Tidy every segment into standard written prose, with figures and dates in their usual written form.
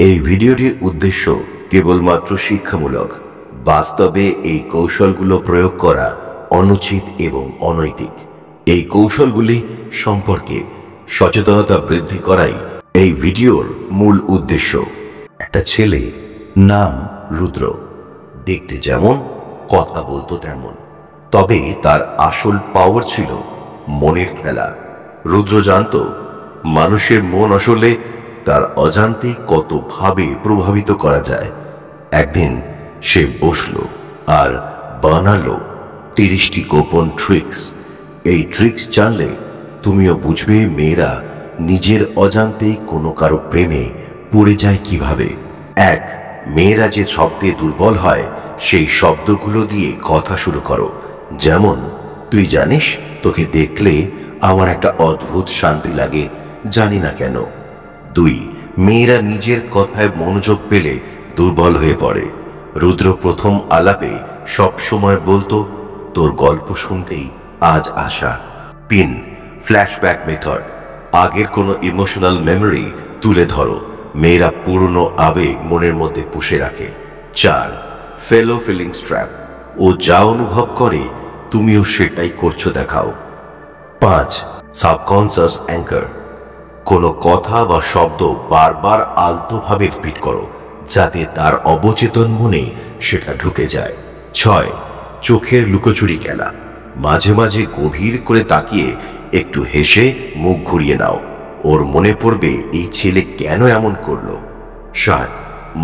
এই ভিডিওটির উদ্দেশ্য কেবলমাত্র শিক্ষামূলক। বাস্তবে এই কৌশলগুলো প্রয়োগ করা অনুচিত এবং অনৈতিক। এই কৌশলগুলি সম্পর্কে সচেতনতা বৃদ্ধি করাই এই ভিডিওর মূল উদ্দেশ্য। একটা ছেলে, নাম রুদ্র, দেখতে যেমন, কথা বলতো তেমন, তবে তার আসল পাওয়ার ছিল মনের খেলা। রুদ্র জানত মানুষের মন আসলে তার অজান্তেই কতভাবে প্রভাবিত করা যায়। একদিন সে বসল আর বানালো 30টি গোপন ট্রিক্স। এই ট্রিক্স জানলে তুমিও বুঝবে মেয়েরা নিজের অজান্তেই কোনো কারো প্রেমে পড়ে যায় কিভাবে। 1. মেয়েরা যে শব্দে দুর্বল হয় সেই শব্দগুলো দিয়ে কথা শুরু করো। যেমন, তুই জানিস, তোকে দেখলে আমার একটা অদ্ভুত শান্তি লাগে, জানি না কেন। 2. মেয়েরা নিজের কথায় মনোযোগ পেলে দুর্বল হয়ে পড়ে। রুদ্র প্রথম আলাপে সব সময় বলতো, তোর গল্প শুনতেই আজ আসা। পিন ফ্ল্যাশব্যাক মেথড, আগের কোনো ইমোশনাল মেমোরি তুলে ধরো। মেয়েরা পুরনো আবেগ মনের মধ্যে পুষে রাখে। 4. ফেলো ফিলিংস ট্র্যাপ, ও যা অনুভব করে তুমিও সেটাই করছো দেখাও। 5. সাবকনসিয়াস অ্যাঙ্কার, কোনো কথা বা শব্দ বারবার আলতোভাবে রিপিট করো যাতে তার অবচেতন মনে সেটা ঢুকে যায়। 6. চোখের লুকোচুরি খেলা, মাঝে মাঝে গভীর করে তাকিয়ে একটু হেসে মুখ ঘুরিয়ে নাও, ওর মনে পড়বে এই ছেলে কেন এমন করলো। 7.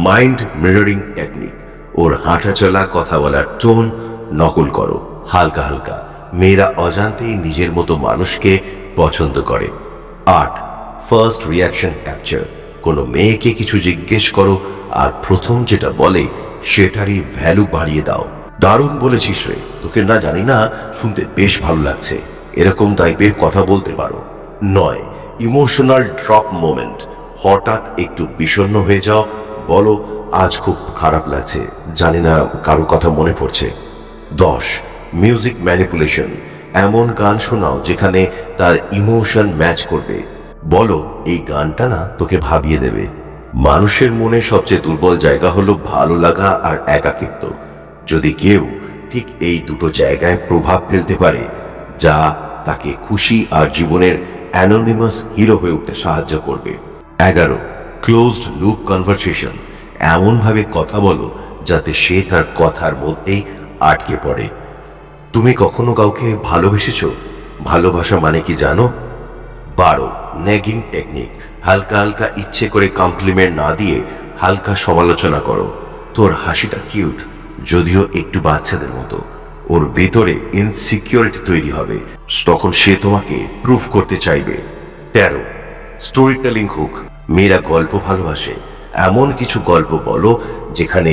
মাইন্ড মিররিং টেকনিক, ওর হাঁটা চলা, কথা বলার টোন নকল করো হালকা হালকা। মেয়েরা অজান্তেই নিজের মতো মানুষকে পছন্দ করে। 8. ফার্স্ট রিয়াকশন ক্যাপচার, কোনো মেয়েকে কিছু জিজ্ঞেস করো আর প্রথম যেটা বলে সেটারই ভ্যালু বাড়িয়ে দাও। দারুণ বলেছিস রে, তোকে না জানি না শুনতে বেশ ভালো লাগছে, এরকম টাইপের কথা বলতে পারো। 9. ইমোশনাল ড্রপ মোমেন্ট, হঠাৎ একটু বিষণ্ণ হয়ে যাও, বলো আজ খুব খারাপ লাগছে, জানি না কারো কথা মনে পড়ছে। 10. মিউজিক ম্যানিপুলেশন, এমন গান শোনাও যেখানে তার ইমোশন ম্যাচ করবে। বলো এই গানটা না তোকে ভাবিয়ে দেবে। মানুষের মনে সবচেয়ে দুর্বল জায়গা হলো ভালো লাগা আর একাকিত্ব। যদি কেউ ঠিক এই দুটো জায়গায় প্রভাব ফেলতে পারে, যা তাকে খুশি আর জীবনের অ্যানোনিমাস হিরো হয়ে উঠতে সাহায্য করবে। 11. ক্লোজড লুপ কনভারসেশন, এমনভাবে কথা বলো যাতে সে তার কথার মধ্যেই আটকে পড়ে। তুমি কখনো কাউকে ভালোবেসেছ? ভালোবাসা মানে কি জানো? 12. নেগিং টেকনিক, হালকা হালকা ইচ্ছে করে কমপ্লিমেন্ট না দিয়ে হালকা সমালোচনা করো। তোর হাসিটা কিউট, যদিও একটু বাচ্চাদের মতো। ওর ভেতরে ইনসিকিউরিটি তৈরি হবে, তখন সে তোমাকে প্রুফ করতে চাইবে। 13. স্টোরি টেলিং হুক, মেয়েরা গল্প ভালোবাসে, এমন কিছু গল্প বলো যেখানে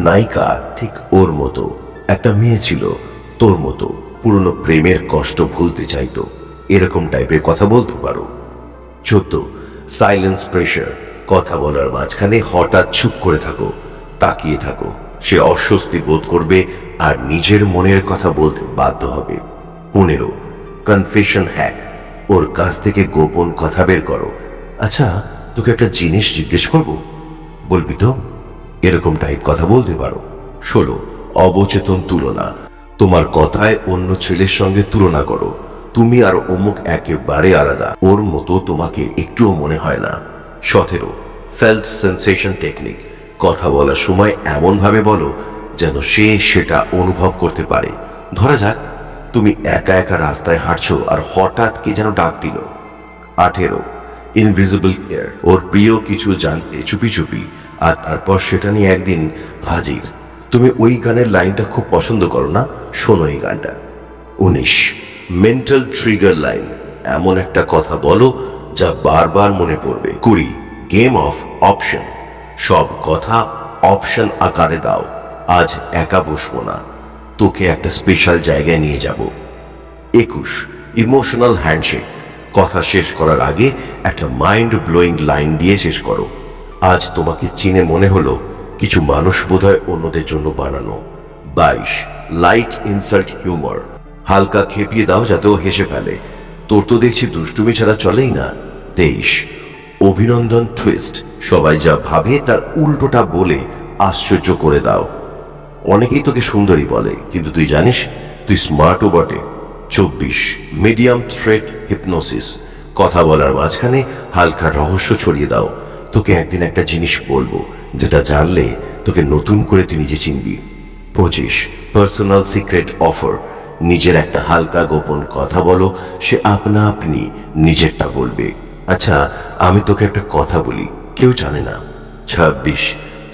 নায়িকা ঠিক ওর মতো, একটা মেয়ে ছিল তোর মতো, পুরনো প্রেমের কষ্ট ভুলতে চাইতো, এরকম টাইপের কথা বলতে পারো। 14. সাইলেন্স প্রেশার, কথা বলার মাঝখানে হঠাৎ চুপ করে থাকো, তাকিয়ে থাকো, সে অস্বস্তি বোধ করবে আর নিজের মনের কথা বলতে বাধ্য হবে। 15. কনফেশন হ্যাক, ওর কাছ থেকে গোপন কথা বের করো। আচ্ছা, তোকে একটা জিনিস জিজ্ঞেস করবো, বলবি তো? এরকম টাইপ কথা বলতে পারো। 16. অবচেতন তুলনা, তোমার কথায় অন্য ছেলের সঙ্গে তুলনা করো, তুমি আর অমুক একেবারে আলাদা, ওর মতো তোমাকে একটুও মনে হয় না। 17. ফেল্ট সেন্সেশন টেকনিক, কথা বলার সময় এমনভাবে বলো যেন সে সেটা অনুভব করতে পারে। ধরা যাক তুমি একা একা রাস্তায় হাঁটছো আর হঠাৎ কে যেন ডাক দিল। 18. ইনভিজিবল কেয়ার, ওর প্রিয় কিছু জানতে চুপি চুপি আর তারপর সেটা নিয়ে একদিন হাজির। তুমি ওই গানের লাইনটা খুব পছন্দ করো না, শোনো এই গানটা। 19. মেন্টাল ট্রিগার লাইন, এমন একটা কথা বলো যা বারবার মনে পড়বে। 20. গেম অফ অপশন, সব কথা অপশন আকারে দাও, আজ একা বসবো না, তোকে একটা স্পেশাল জায়গায় নিয়ে যাব। 21. ইমোশনাল হ্যান্ডশেক, কথা শেষ করার আগে একটা মাইন্ড ব্লোয়িং লাইন দিয়ে শেষ করো, আজ তোমাকে চিনে মনে হলো কিছু মানুষ বোধহয় অন্যদের জন্য বানানো। 22. লাইট ইনসাল্ট হিউমার, হালকা খেপিয়ে দাও যাতে ও হেসে ফেলে, তোর তো দেখছি দুষ্টুমি ছাড়া চলেই না। 23. অভিনন্দন টুইস্ট, সবাই যা ভাবে তার উল্টোটা বলে আশ্চর্য করে দাও। অনেকেই তোকে সুন্দরী বলে, কিন্তু তুই জানিস তুই স্মার্টও বটে। 24 মিডিয়াম থ্রেট হিপনোসিস, কথা বলার মাঝখানে হালকা রহস্য ছড়িয়ে দাও। তোকে একদিন একটা জিনিস বলবো যেটা জানলে তোকে নতুন করে তুই নিজে চিনবি। 25 পার্সোনাল সিক্রেট অফার, নিজের একটা হালকা গোপন কথা বলো, সে আপনা আপনি নিজেরটা বলবে। আচ্ছা আমি তোকে একটা কথা বলি, কেউ জানে না। 26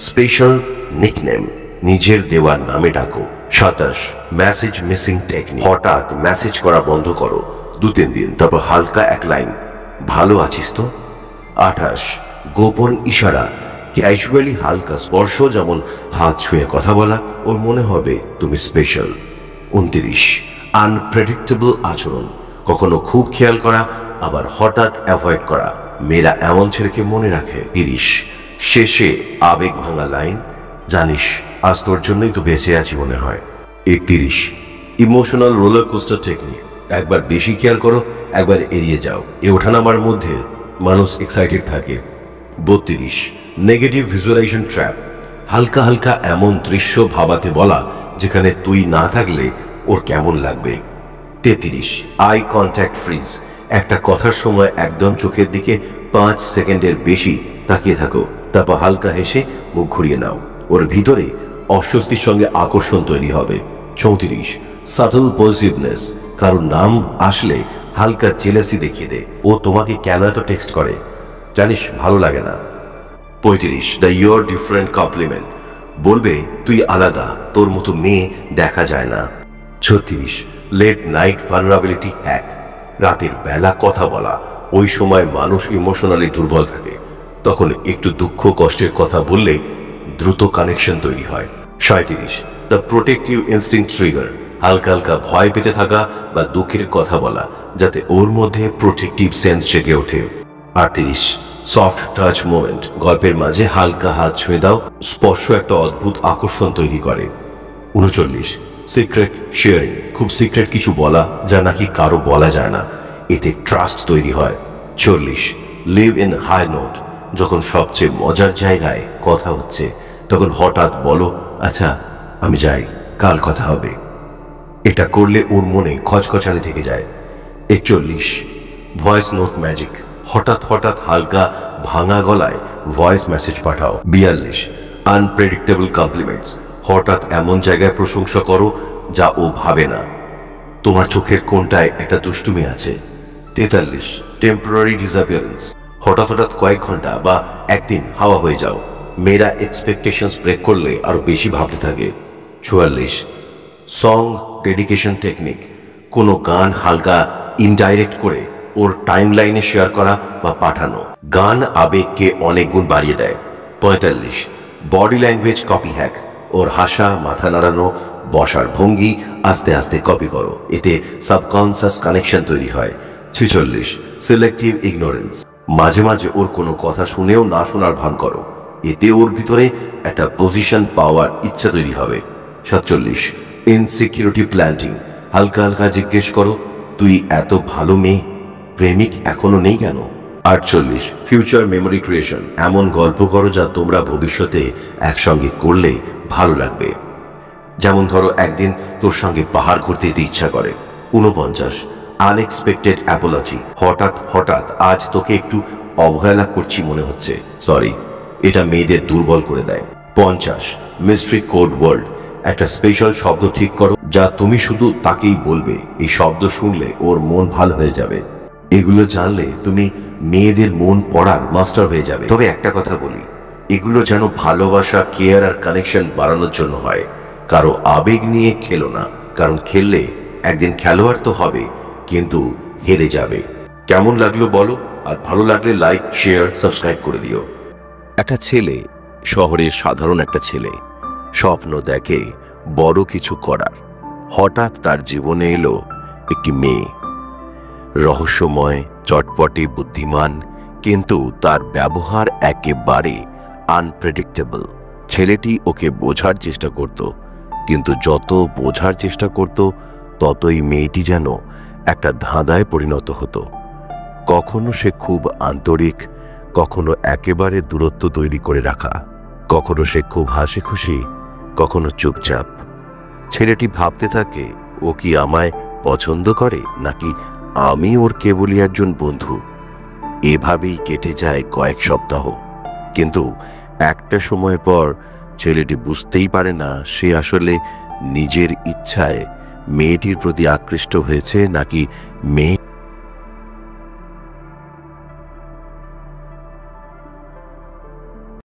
স্পেশাল নিকনেম, নিজের দেওয়ার নামে ডাকো। 27 মেসেজ মিসিং টেকনিক, হঠাৎ মেসেজ করা বন্ধ করো 2-3 দিন, তারপর হালকা এক লাইন ভালো আছিস তো। 28 গোপন ইশারা, ক্যাজুয়ালি হালকা স্পর্শ, যেমন হাত ছুঁয়ে কথা বলা, ওর মনে হবে তুমি স্পেশাল। 29 আনপ্রেডিক্টেবল আচরণ, কখনো খুব খেয়াল করা আবার হঠাৎ অ্যাভয়েড করা, মেয়েরা এমন ছেলেকে মনে রাখে। 30 শেষে আবেগ ভাঙা লাইন, জানিস আজ তোর জন্যই তো বেঁচে আছি মনে হয়। 31 ইমোশনাল রোলার কোস্টার টেকনিক, একবার বেশি কেয়ার করো, একবার এড়িয়ে যাও। এ ওঠানামার মধ্যে মানুষ এক্সাইটেড থাকে। 32 নেগেটিভ ভিজুয়ালাইজেশন ট্র্যাপ, হালকা হালকা এমন দৃশ্য ভাবাতে বলা যেখানে তুই না থাকলে ওর কেমন লাগবে। 33 আই কন্ট্যাক্ট ফ্রিজ, একটা কথার সময় একদম চোখের দিকে 5 সেকেন্ডের বেশি তাকিয়ে থাকো, তারপর হালকা হেসে মুখ ঘুরিয়ে নাও। ওর ভিতরে অস্বস্তির সঙ্গে আকর্ষণ তৈরি হবে। 34 সাটল পজিটিভনেস, কারোর নাম আসলে হালকা জেলাসি দেখিয়ে দে, ও তোমাকে কেন এত টেক্সট করে জানিস ভালো লাগে না। 35 দ্য ইউর ডিফারেন্ট কমপ্লিমেন্ট, বলবে তুই আলাদা, তোর মতো মেয়ে দেখা যায় না। 36 লেট নাইট ভালনারাবিলিটি হ্যাক, রাতের বেলা কথা বলা, ওই সময় মানুষ ইমোশনালি দুর্বল থাকে, তখন একটু দুঃখ কষ্টের কথা বললে দ্রুত কানেকশন তৈরি হয়। 37 দ্য প্রোটেক্টিভ ইনস্টিংক্ট ট্রিগার, হালকা হালকা ভয় পেতে থাকা বা দুঃখের কথা বলা যাতে ওর মধ্যে প্রোটেক্টিভ সেন্স জেগে ওঠে। 38 সফট টাচ মোমেন্ট, গল্পের মাঝে হালকা হাত ছুঁয়ে দাও, স্পর্শ একটা অদ্ভুত আকর্ষণ তৈরি করে। 39 সিক্রেট শেয়ারিং, খুব সিক্রেট কিছু বলা যা নাকি কারো বলা যায় না, এতে ট্রাস্ট তৈরি হয়। 40 লিভ ইন হাই নোট, যখন সবচেয়ে মজার জায়গায় কথা হচ্ছে তখন হঠাৎ বলো আচ্ছা আমি যাই, কাল কথা হবে। এটা করলে ওর মনে খচখচানি থেকে যায়। 41 ভয়েস নোট ম্যাজিক, হঠাৎ হঠাৎ হালকা ভাঙা গলায় ভয়েস মেসেজ পাঠাও। 42 আনপ্রেডিক্টেবল কমপ্লিমেন্টস, হঠাৎ এমন জায়গায় প্রশংসা করো যা ও ভাবে না, তোমার চোখের কোণটায় একটা দুষ্টুমি আছে। 43 টেম্পোরারি ডিসঅ্যাপিয়ারেন্স, হঠাৎ হঠাৎ কয়েক ঘন্টা বা একদিন হাওয়া হয়ে যাও, মেয়েরা এক্সপেকটেশনস ব্রেক করলে আরো বেশি ভাবতে থাকে। 44 সং ডেডিকেশন টেকনিক, কোনো গান হালকা ইনডাইরেক্ট করে ওর টাইম লাইনে শেয়ার করা বা পাঠানো, গান আবেগকে অনেক গুণ বাড়িয়ে দেয়। 45 বডি ল্যাঙ্গুয়েজ কপি হ্যাক, ওর হাসা, মাথা নাড়ানো, বসার ভঙ্গি আস্তে আস্তে কপি করো, এতে সাবকনসিয়াস কানেকশন তৈরি হয়। 46 সিলেক্টিভ ইগনোরেন্স, মাঝে মাঝে ওর কোনো কথা শুনেও না শোনার ভান করো, এতে ওর ভিতরে একটা পজিশন পাওয়ার ইচ্ছা তৈরি হবে। 47 ইনসিকিউরিটি প্ল্যান্টিং, হালকা হালকা জিজ্ঞেস করো তুই এত ভালো মেয়ে, প্রেমিক এখনো নেই কেন। 48 ফিউচার মেমোরি ক্রিয়েশন, এমন গল্প করো যা তোমরা ভবিষ্যতে একসঙ্গে করলে ভালো লাগবে, যেমন ধরো একদিন তোর সঙ্গে পাহাড় ঘুরতে যেতে ইচ্ছা করে। 49 আনএক্সপেক্টেড অ্যাপোলজি, হঠাৎ হঠাৎ আজ তোকে একটু অবহেলা করছি মনে হচ্ছে, সরি, এটা মেয়েদের দুর্বল করে দেয়। 50 মিস্ট্রি কোড ওয়ার্ড, একটা স্পেশাল শব্দ ঠিক করো যা তুমি শুধু তাকেই বলবে, এই শব্দ শুনলে ওর মন ভালো হয়ে যাবে। এগুলো জানলে তুমি মেয়েদের মন পড়ার মাস্টার হয়ে যাবে। তবে একটা কথা বলি, এগুলো যেন ভালোবাসা, কেয়ার আর কানেকশন বাড়ানোর জন্য হয়, কারো আবেগ নিয়ে খেলো না, কারণ খেললে একদিন খেলোয়াড় তো হবে কিন্তু হেরে যাবে। কেমন লাগলো বলো, আর ভালো লাগলে লাইক, শেয়ার, সাবস্ক্রাইব করে দিও। একটা ছেলে, শহরের সাধারণ একটা ছেলে, স্বপ্ন দেখে বড় কিছু করার, হঠাৎ তার জীবনে এলো একটি মেয়ে, রহস্যময়, চটপটে, বুদ্ধিমান, কিন্তু তার ব্যবহার একেবারে আনপ্রেডিক্টেবল। ছেলেটি ওকে বোঝার চেষ্টা করত, কিন্তু যত বোঝার চেষ্টা করত ততই মেয়েটি যেন একটা ধাঁধায় পরিণত হতো। কখনো সে খুব আন্তরিক, কখনো একেবারে দূরত্ব তৈরি করে রাখা। কখনো সে খুব হাসি খুশি, কখনো চুপচাপ। ছেলেটি ভাবতে থাকে, ও কি আমায় পছন্দ করে, নাকি আমি ওর কেবলই একজন বন্ধু। এভাবেই কেটে যায় কয়েক সপ্তাহ। কিন্তু একটা সময় পর ছেলেটি বুঝতেই পারে না সে আসলে নিজের ইচ্ছায় মেয়েটির প্রতি আকৃষ্ট হয়েছে, নাকি মেয়ে